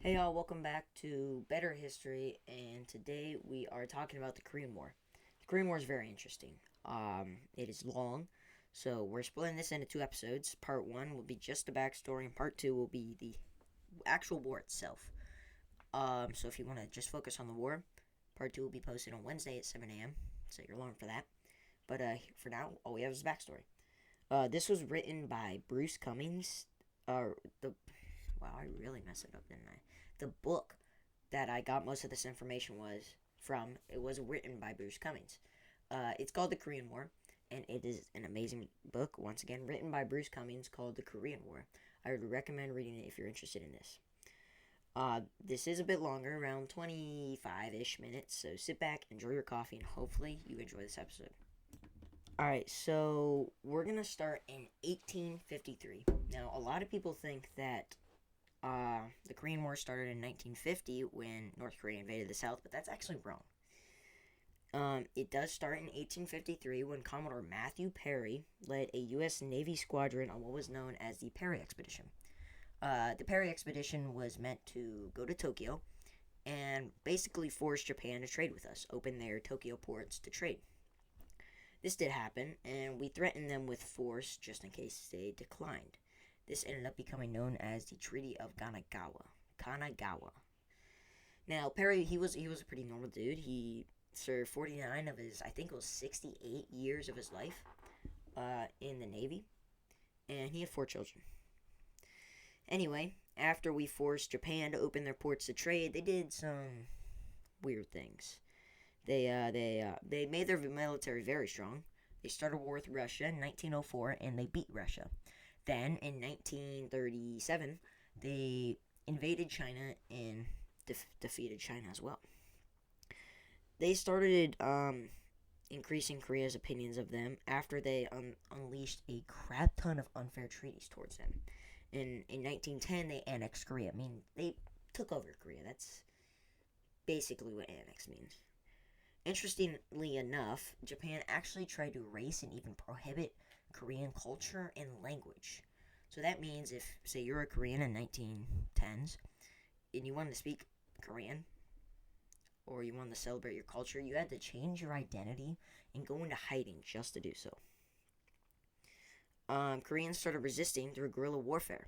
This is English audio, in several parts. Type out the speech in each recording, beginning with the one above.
Hey y'all, welcome back to Better History, and today we are talking about the Korean War. The Korean War is very interesting. It is long, so we're splitting this into two episodes. Part one will be just the backstory, and part two will be the actual war itself. So if you want to just focus on the war, part two will be posted on Wednesday at 7 a.m. Set your alarm for that. But for now, all we have is backstory. This was written by Bruce Cummings. The Wow, I really messed it up, didn't I? The book that I got most of this information it was written by Bruce Cummings. It's called The Korean War, and it is an amazing book, once again, written by Bruce Cummings called The Korean War. I would recommend reading it if you're interested in this. This is a bit longer, around 25-ish minutes, so sit back, enjoy your coffee, and hopefully you enjoy this episode. Alright, so we're going to start in 1853. Now, a lot of people think that the Korean War started in 1950 when North Korea invaded the South, but that's actually wrong. It does start in 1853 when Commodore Matthew Perry led a U.S. Navy squadron on what was known as the Perry Expedition. The Perry Expedition was meant to go to Tokyo and basically force Japan to trade with us, open their Tokyo ports to trade. This did happen, and we threatened them with force just in case they declined. This ended up becoming known as the Treaty of Kanagawa. Now, Perry, he was a pretty normal dude. He served 49 of his, I think it was 68 years of his life in the Navy, and he had 4 children. Anyway, after we forced Japan to open their ports to trade, they did some weird things. They made their military very strong. They started a war with Russia in 1904, and they beat Russia. Then, in 1937, they invaded China and defeated China as well. They started increasing Korea's opinions of them after they unleashed a crap ton of unfair treaties towards them. In 1910, they annexed Korea. I mean, they took over Korea. That's basically what annex means. Interestingly enough, Japan actually tried to erase and even prohibit Korean culture and language. So that means if, say, you're a Korean in 1910s and you wanted to speak Korean or you wanted to celebrate your culture, you had to change your identity and go into hiding just to do so. Koreans started resisting through guerrilla warfare.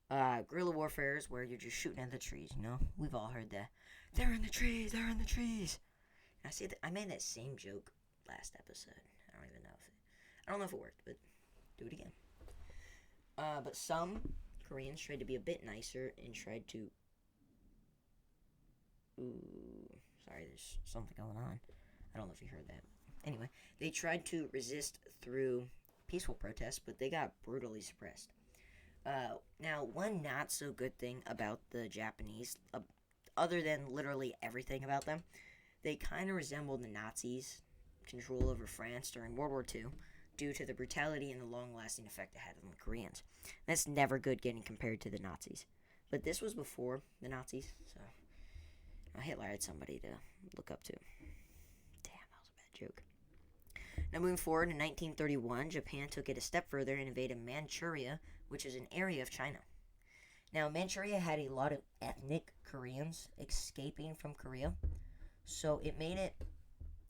Guerrilla warfare is where you're just shooting at the trees, you know? We've all heard that. They're in the trees, they're in the trees. I made that same joke last episode. I don't know if it worked, but do it again. But some Koreans tried to be a bit nicer and tried to. Ooh, sorry, there's something going on. I don't know if you heard that. Anyway, they tried to resist through peaceful protests, but they got brutally suppressed. Now, one not so good thing about the Japanese, other than literally everything about them, they kind of resembled the Nazis' control over France during World War II due to the brutality and the long-lasting effect it had on the Koreans. That's never good getting compared to the Nazis. But this was before the Nazis, so Hitler had somebody to look up to. Damn, that was a bad joke. Now, moving forward, in 1931, Japan took it a step further and invaded Manchuria, which is an area of China. Now, Manchuria had a lot of ethnic Koreans escaping from Korea, so it made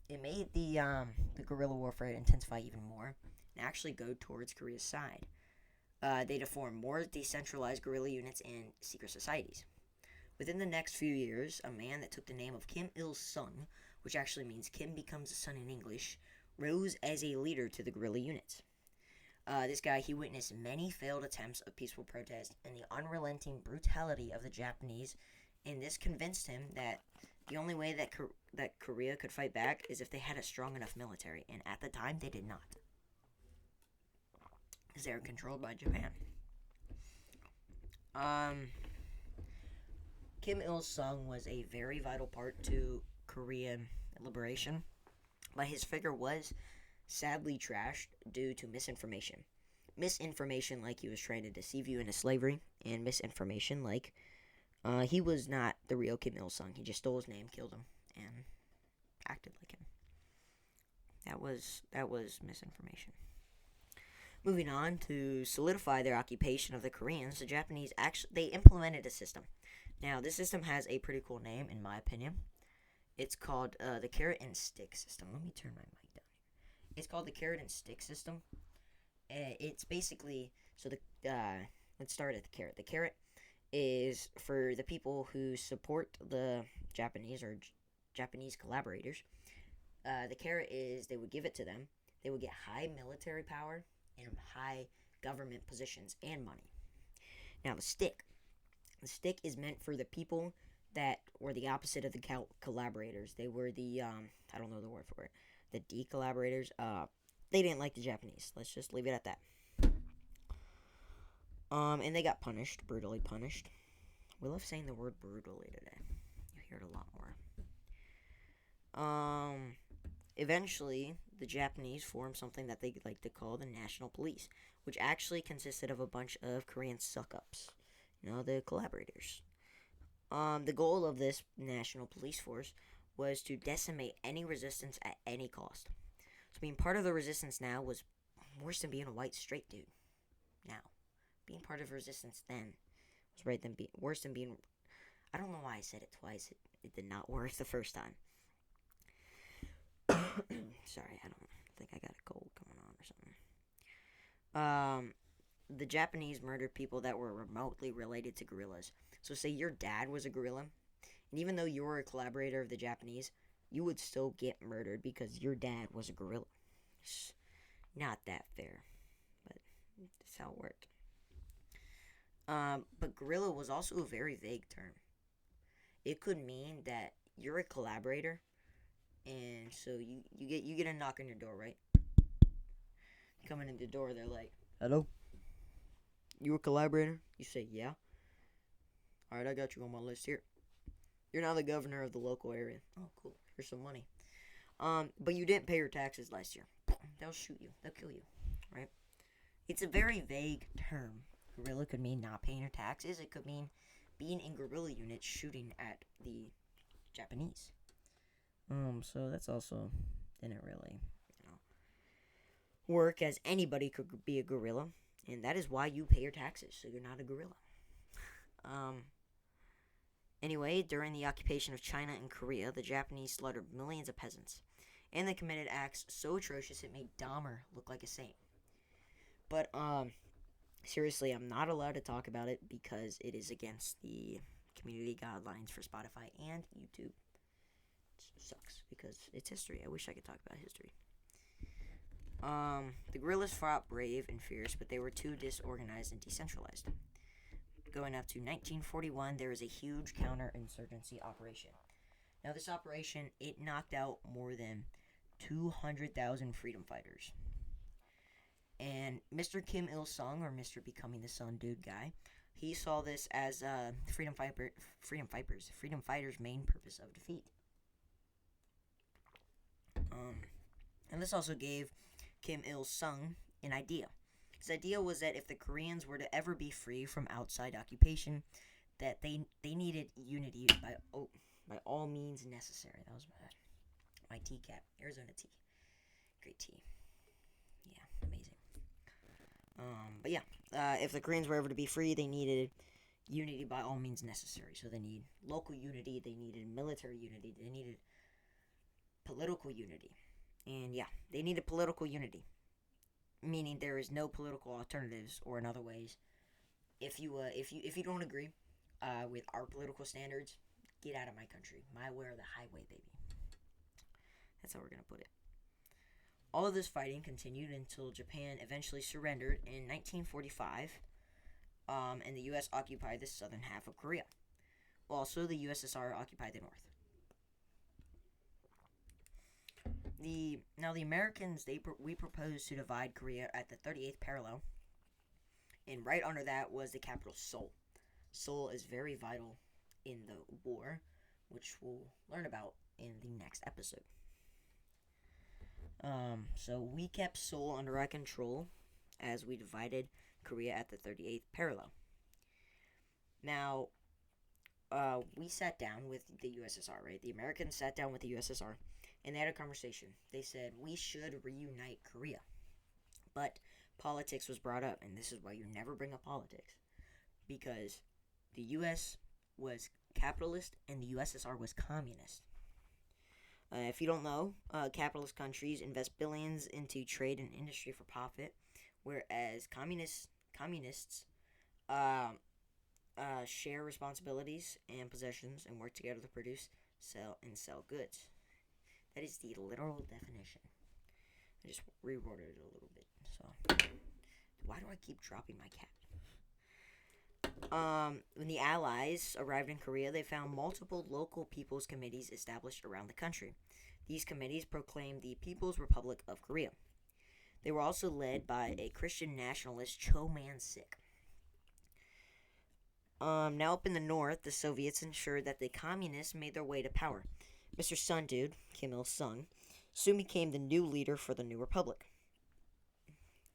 the guerrilla warfare intensify even more and actually go towards Korea's side. They formed more decentralized guerrilla units and secret societies. Within the next few years, a man that took the name of Kim Il-sung, which actually means Kim becomes a son in English, rose as a leader to the guerrilla units. This guy, he witnessed many failed attempts of peaceful protest and the unrelenting brutality of the Japanese, and this convinced him that the only way that Korea could fight back is if they had a strong enough military, and at the time, they did not, because they were controlled by Japan. Kim Il-sung was a very vital part to Korean liberation, but his figure was sadly trashed due to misinformation. Misinformation like he was trying to deceive you into slavery, and misinformation like he was not the real Kim Il-sung. He just stole his name, killed him, and acted like him. That was misinformation. Moving on, to solidify their occupation of the Koreans, the Japanese they implemented a system. Now, this system has a pretty cool name, in my opinion. It's called the carrot and stick system. Let me turn my mic down here. It's called the carrot and stick system. It's basically so the let's start at the carrot. The carrot is for the people who support the Japanese or Japanese collaborators. The carrot is they would give it to them. They would get high military power and high government positions and money. Now the stick. The stick is meant for the people that were the opposite of the collaborators. They were the I don't know the word for it. The de-collaborators. They didn't like the Japanese. Let's just leave it at that. And they got punished, brutally punished. We love saying the word brutally today. You hear it a lot more. Eventually, the Japanese formed something that they like to call the National Police, which actually consisted of a bunch of Korean suck-ups. The collaborators. The goal of this National Police Force was to decimate any resistance at any cost. So being part of the resistance now was worse than being a white straight dude. Now, being part of resistance then was worse than being. I don't know why I said it twice. It did not work the first time. Sorry, I don't think I got a cold coming on or something. The Japanese murdered people that were remotely related to guerrillas. So say your dad was a guerrilla, and even though you were a collaborator of the Japanese, you would still get murdered because your dad was a guerrilla. It's not that fair, but that's how it worked. But guerrilla was also a very vague term. It could mean that you're a collaborator, and so you get a knock on your door, right? Coming in the door, they're like, "Hello? You a collaborator?" You say, "Yeah." "Alright, I got you on my list here. You're now the governor of the local area." "Oh, cool. Here's some money. But you didn't pay your taxes last year." They'll shoot you. They'll kill you, right? It's a very vague term. Guerrilla could mean not paying your taxes. It could mean being in guerrilla units shooting at the Japanese. So that's also didn't really, work, as anybody could be a guerrilla, and that is why you pay your taxes, so you're not a guerrilla. Anyway, during the occupation of China and Korea, the Japanese slaughtered millions of peasants, and they committed acts so atrocious it made Dahmer look like a saint. But, seriously, I'm not allowed to talk about it because it is against the community guidelines for Spotify and YouTube. It sucks because it's history. I wish I could talk about history. The guerrillas fought brave and fierce, but they were too disorganized and decentralized. Going up to 1941, there was a huge counterinsurgency operation. Now, this operation, it knocked out more than 200,000 freedom fighters. And Mr. Kim Il-sung, or Mr. Becoming the Sun Dude guy, he saw this as freedom fighters' main purpose of defeat. And this also gave Kim Il-sung an idea. His idea was that if the Koreans were to ever be free from outside occupation, that they needed unity by all means necessary. That was my tea cap, Arizona tea, great tea. Yeah, amazing. But yeah, if the Koreans were ever to be free, they needed unity by all means necessary. So they need local unity, they needed military unity, they needed political unity, and yeah, they needed political unity. Meaning there is no political alternatives, or in other ways, if you don't agree with our political standards, get out of my country. My way or the highway, baby. That's how we're gonna put it. All of this fighting continued until Japan eventually surrendered in 1945, and the U.S. occupied the southern half of Korea. Also, the USSR occupied the north. The Americans, we proposed to divide Korea at the 38th parallel, and right under that was the capital Seoul. Seoul is very vital in the war, which we'll learn about in the next episode. So we kept Seoul under our control as we divided Korea at the 38th parallel. Now, we sat down with the USSR, right? The Americans sat down with the USSR, and they had a conversation. They said, we should reunite Korea. But politics was brought up, and this is why you never bring up politics. Because the U.S. was capitalist and the USSR was communist. If you don't know, capitalist countries invest billions into trade and industry for profit, whereas communists uh, share responsibilities and possessions and work together to produce, sell goods. That is the literal definition. I just reworded it a little bit. So, why do I keep dropping my cat? When the Allies arrived in Korea, they found multiple local people's committees established around the country. These committees proclaimed the People's Republic of Korea. They were also led by a Christian nationalist, Cho Man-sik. Now up in the north, the Soviets ensured that the communists made their way to power. Mr. Sun Dude, Kim Il-sung, soon became the new leader for the new republic.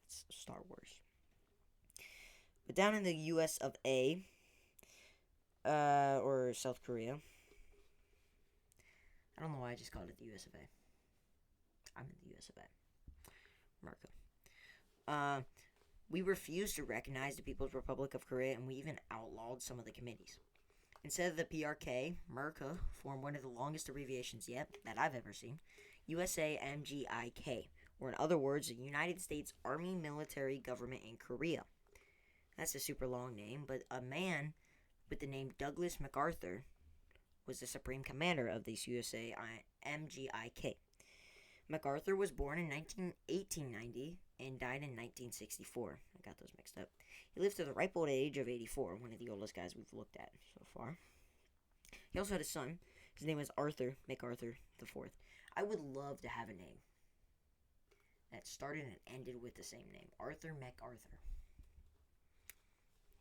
It's Star Wars. But down in the US of A, or South Korea, I don't know why I just called it the US of A. I'm in the US of A. America. We refused to recognize the People's Republic of Korea, and we even outlawed some of the committees. Instead of the PRK, America formed one of the longest abbreviations yet that I've ever seen, USAMGIK, or in other words, the United States Army Military Government in Korea. That's a super long name, but a man with the name Douglas MacArthur was the supreme commander of this USAMGIK. MacArthur was born in 1890 and died in 1964. I got those mixed up. He lived to the ripe old age of 84, one of the oldest guys we've looked at so far. He also had a son. His name was Arthur MacArthur IV. I would love to have a name that started and ended with the same name, Arthur MacArthur.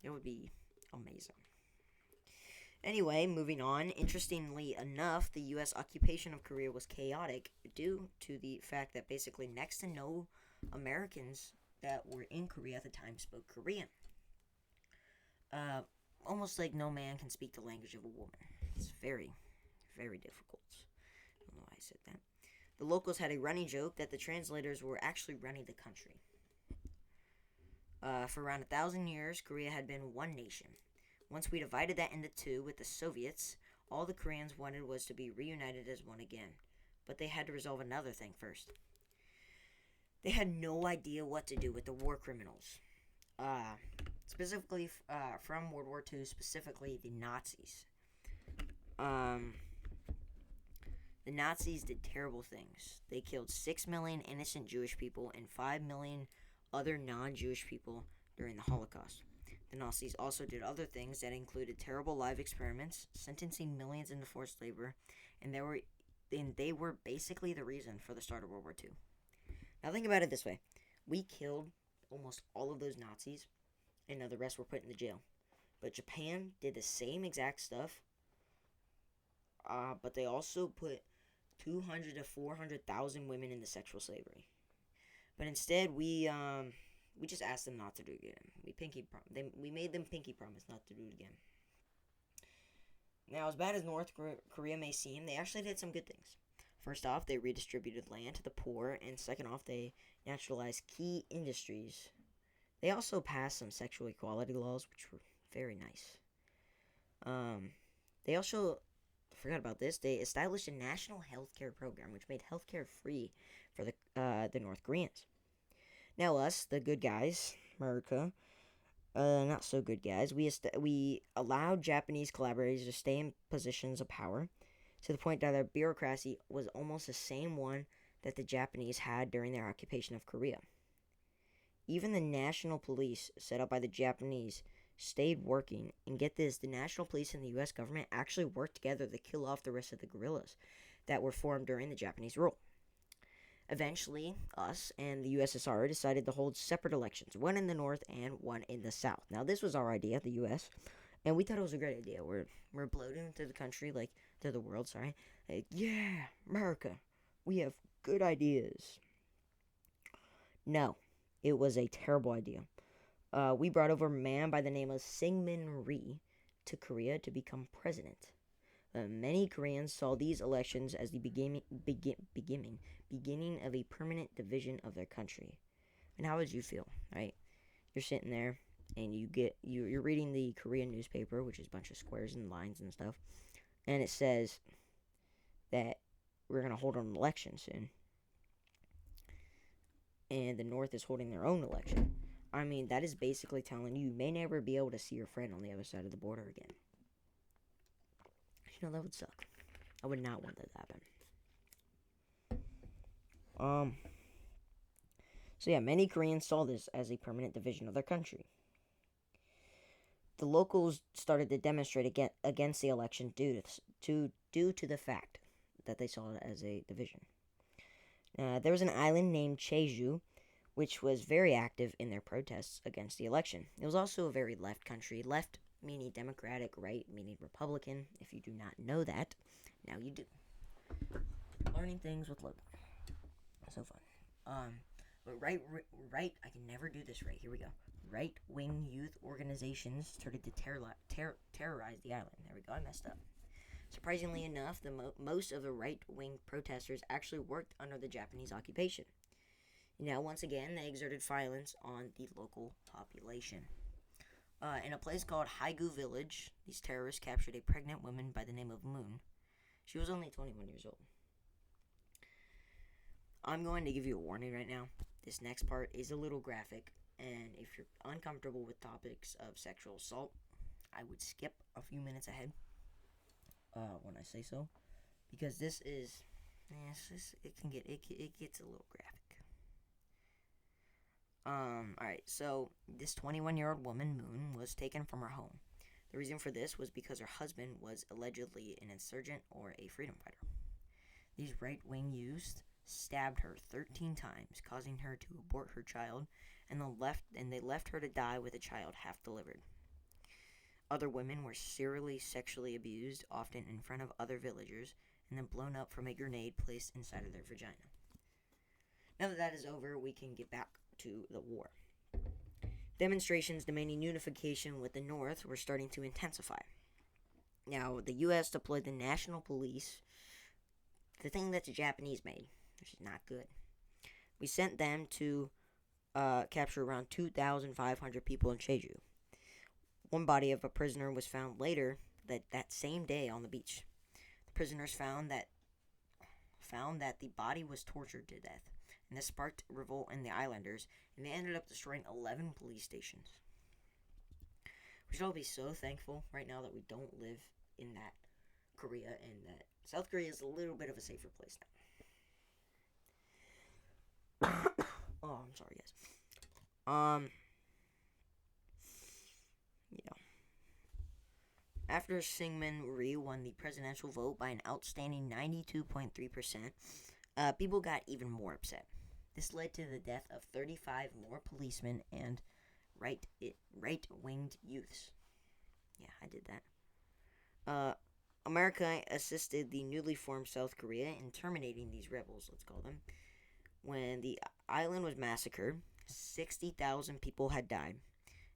It would be amazing. Anyway, moving on. Interestingly enough, the U.S. occupation of Korea was chaotic due to the fact that basically next to no Americans that were in Korea at the time spoke Korean. Almost like no man can speak the language of a woman. It's very, very difficult. I don't know why I said that. The locals had a running joke that the translators were actually running the country. For around 1,000 years, Korea had been one nation. Once we divided that into two with the Soviets, all the Koreans wanted was to be reunited as one again. But they had to resolve another thing first. They had no idea what to do with the war criminals. Specifically from World War II, specifically the Nazis. The Nazis did terrible things. They killed 6 million innocent Jewish people and 5 million other non-Jewish people during the Holocaust. The Nazis also did other things that included terrible live experiments, sentencing millions into forced labor, and they were basically the reason for the start of World War II. Now think about it this way. We killed almost all of those Nazis, and now the rest were put in the jail. But Japan did the same exact stuff, but they also put 200 to 400,000 women into sexual slavery. But instead, we just asked them not to do it again. We made them pinky promise not to do it again. Now, as bad as North Korea may seem, they actually did some good things. First off, they redistributed land to the poor, and second off, they naturalized key industries. They also passed some sexual equality laws, which were very nice. They also, I forgot about this, they established a national healthcare program, which made healthcare free for the North Koreans. Now us, the good guys, America, not so good guys, we allowed Japanese collaborators to stay in positions of power to the point that their bureaucracy was almost the same one that the Japanese had during their occupation of Korea. Even the national police set up by the Japanese stayed working, and get this, the national police and the U.S. government actually worked together to kill off the rest of the guerrillas that were formed during the Japanese rule. Eventually, us and the USSR decided to hold separate elections, one in the north and one in the south. Now, this was our idea, the U.S., and we thought it was a great idea. We're bloating to the country, to the world, sorry. Like, yeah, America, we have good ideas. No, it was a terrible idea. We brought over a man by the name of Syngman Rhee to Korea to become president. Many Koreans saw these elections as the beginning of a permanent division of their country. And how would you feel, right? You're sitting there, and you're reading the Korean newspaper, which is a bunch of squares and lines and stuff, and it says that we're gonna hold an election soon, and the North is holding their own election. I mean, that is basically telling you may never be able to see your friend on the other side of the border again. That would suck. I would not want that to happen. So yeah, many Koreans saw this as a permanent division of their country. The locals started to demonstrate against the election due to the fact that they saw it as a division. There was an island named Jeju, which was very active in their protests against the election. It was also a very left country. Left meaning Democratic, right meaning Republican. If you do not know that, now you do. Learning things with Logan. So fun. But right, I can never do this right. Here we go. Right-wing youth organizations started to terrorize the island. There we go, I messed up. Surprisingly enough, most of the right-wing protesters actually worked under the Japanese occupation. Once again, they exerted violence on the local population. In a place called Haigu Village, these terrorists captured a pregnant woman by the name of Moon. She was only 21 years old. I'm going to give you a warning right now. This next part is a little graphic, and if you're uncomfortable with topics of sexual assault, I would skip a few minutes ahead when I say so, because this is, it gets a little graphic. Alright, so this 21-year-old woman, Moon, was taken from her home. The reason for this was because her husband was allegedly an insurgent or a freedom fighter. These right-wing youths stabbed her 13 times, causing her to abort her child, and they left her to die with a child half delivered. Other women were serially sexually abused, often in front of other villagers, and then blown up from a grenade placed inside of their vagina. Now that is over, we can get back to the war. Demonstrations demanding unification with the North were starting to intensify. Now, the U.S. deployed the National Police, the thing that the Japanese made, which is not good. We sent them to capture around 2,500 people in Jeju. One body of a prisoner was found later that same day on the beach. The prisoners found that the body was tortured to death, and this sparked revolt in the islanders, and they ended up destroying 11 police stations. We should all be so thankful right now that we don't live in that Korea, and that South Korea is a little bit of a safer place now. Oh, I'm sorry, guys. After Syngman Rhee won the presidential vote by an outstanding 92.3%, people got even more upset. This led to the death of 35 more policemen and right-winged youths. Yeah, I did that. America assisted the newly formed South Korea in terminating these rebels, let's call them. When the island was massacred, 60,000 people had died,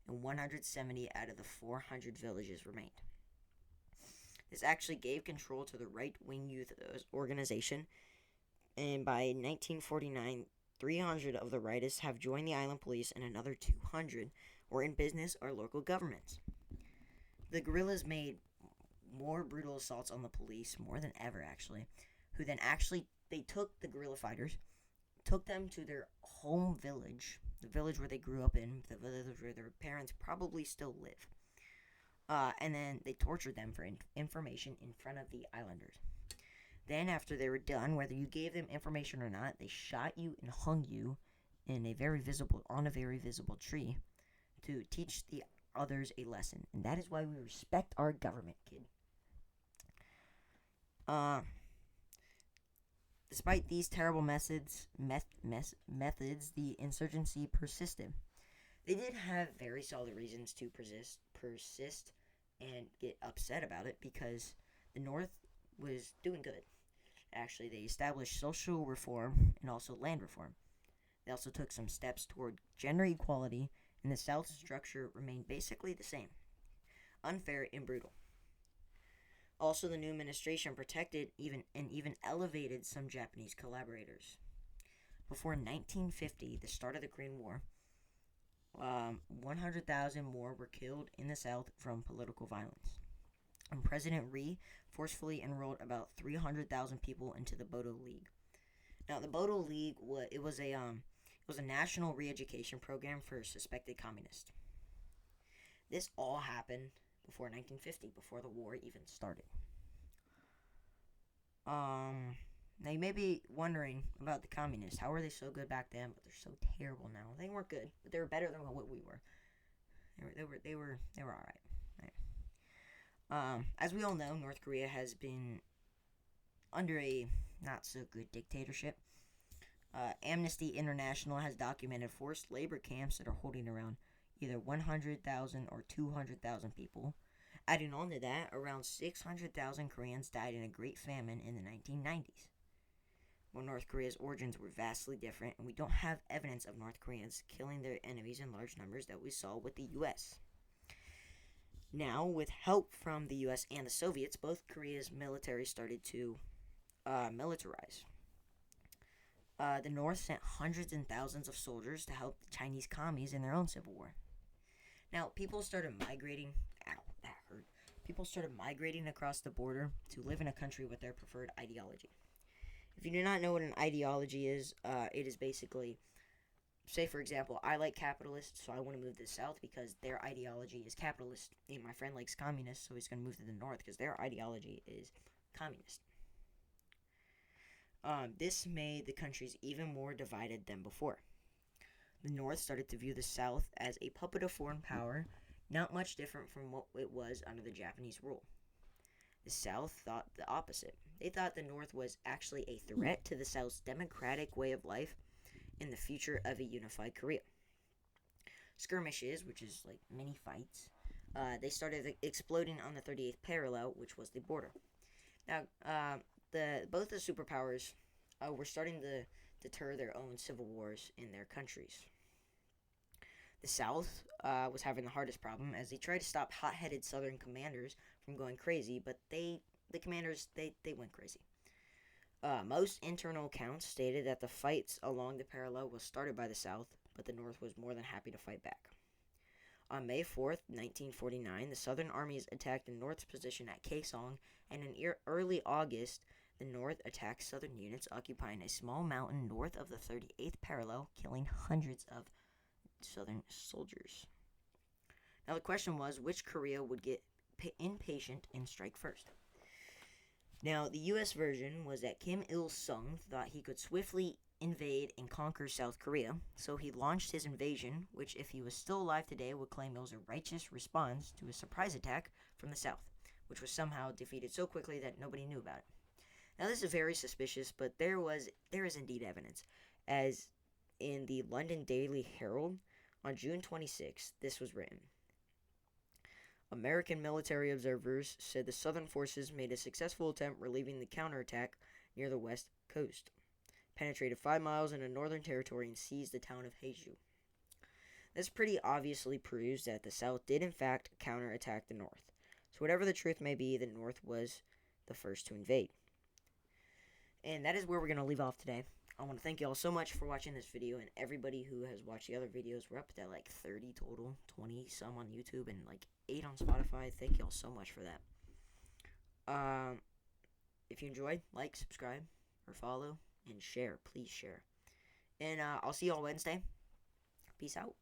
and 170 out of the 400 villages remained. This actually gave control to the right-wing youth organization, and by 1949, 300 of the rightists have joined the island police, and another 200 were in business or local governments. The guerrillas made more brutal assaults on the police, more than ever actually, who then they took the guerrilla fighters, took them to their home village, the village where they grew up in, the village where their parents probably still live. And then they tortured them for information in front of the islanders. Then, after they were done, whether you gave them information or not, they shot you and hung you on a very visible tree to teach the others a lesson. And that is why we respect our government, kid. Despite these terrible methods, the insurgency persisted. They did have very solid reasons to persist and get upset about it, because the North was doing good. Actually, they established social reform and also land reform. They also took some steps toward gender equality, and the South's structure remained basically the same. Unfair and brutal. Also, the new administration protected and even elevated some Japanese collaborators. Before 1950, the start of the Korean War, 100,000 more were killed in the South from political violence. And President Rhee forcefully enrolled about 300,000 people into the Bodo League. Now, the Bodo League was a national re-education program for suspected communists. This all happened before 1950, before the war even started. Now you may be wondering about the communists. How were they so good back then, but they're so terrible now? They weren't good, but they were better than what we were. They were all right. As we all know, North Korea has been under a not so good dictatorship. Amnesty International has documented forced labor camps that are holding around either 100,000 or 200,000 people. Adding on to that, around 600,000 Koreans died in a Great Famine in the 1990s. Well, North Korea's origins were vastly different, and we don't have evidence of North Koreans killing their enemies in large numbers that we saw with the U.S. Now, with help from the U.S. and the Soviets, both Korea's military started to militarize. The North sent hundreds and thousands of soldiers to help the Chinese commies in their own civil war. Now, people started migrating. Ow, that hurt. People started migrating across the border to live in a country with their preferred ideology. If you do not know what an ideology is, it is basically, say for example, I like capitalists, so I want to move to the South because their ideology is capitalist. And my friend likes communists, so he's going to move to the North because their ideology is communist. This made the countries even more divided than before. The North started to view the South as a puppet of foreign power, not much different from what it was under the Japanese rule. The South thought the opposite. They thought the North was actually a threat to the South's democratic way of life and the future of a unified Korea. Skirmishes, which is like mini fights, they started exploding on the 38th parallel, which was the border. Now, both the superpowers were starting to deter their own civil wars in their countries. The South was having the hardest problem as they tried to stop hot-headed Southern commanders from going crazy, but the commanders went crazy. Most internal accounts stated that the fights along the parallel was started by the South, but the North was more than happy to fight back. On May 4th, 1949, the Southern armies attacked the North's position at Kaesong, and in early August, the North attacked Southern units occupying a small mountain north of the 38th parallel, killing hundreds of Southern soldiers. Now the question was, which Korea would get impatient and strike first? Now, the U.S. version was that Kim Il-sung thought he could swiftly invade and conquer South Korea, so he launched his invasion, which if he was still alive today would claim it was a righteous response to a surprise attack from the South, which was somehow defeated so quickly that nobody knew about it. Now this is very suspicious, but there is indeed evidence, as in the London Daily Herald on June 26th, this was written. American military observers said the Southern forces made a successful attempt relieving the counterattack near the west coast, penetrated 5 miles into northern territory, and seized the town of Haeju. This pretty obviously proves that the South did in fact counterattack the North. So whatever the truth may be, the North was the first to invade. And that is where we're going to leave off today. I want to thank you all so much for watching this video, and everybody who has watched the other videos. We're up to like 30 total, 20 some on YouTube, and like 8 on Spotify. Thank you all so much for that. If you enjoyed, like, subscribe, or follow, and share. Please share. And I'll see you all Wednesday. Peace out.